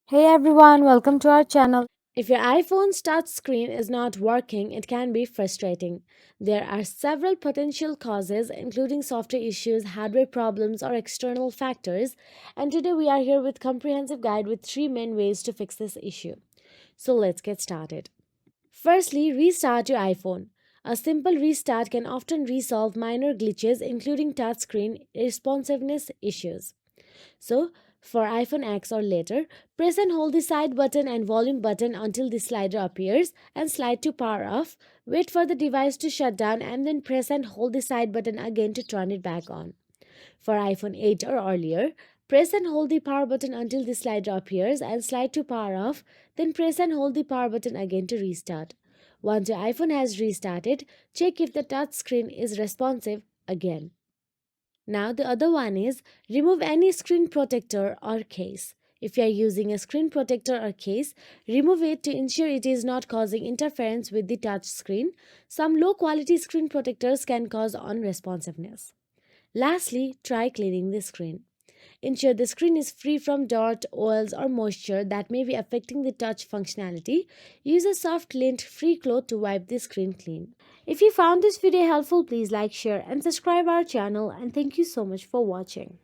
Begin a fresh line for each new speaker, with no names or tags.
Hey everyone, welcome to our channel. If your iPhone's touch screen is not working, it can be frustrating. There are several potential causes, including software issues, hardware problems, or external factors. And today we are here with comprehensive guide with three main ways to fix this issue. So let's get started. Firstly, restart your iPhone. A simple restart can often resolve minor glitches, including touchscreen responsiveness issues. So, for iPhone X or later, press and hold the side button and volume button until the slider appears and slide to power off. Wait for the device to shut down and then press and hold the side button again to turn it back on. For iPhone 8 or earlier, press and hold the power button until the slider appears and slide to power off, then press and hold the power button again to restart. Once your iPhone has restarted, check if the touch screen is responsive again. Now, the other one is remove any screen protector or case. If you are using a screen protector or case, remove it to ensure it is not causing interference with the touch screen. Some low quality screen protectors can cause unresponsiveness. Lastly, try cleaning the screen. Ensure the screen is free from dirt, oils, or moisture that may be affecting the touch functionality. Use a soft lint free cloth to wipe the screen clean. If you found this video helpful, please like, share, and subscribe our channel. And thank you so much for watching.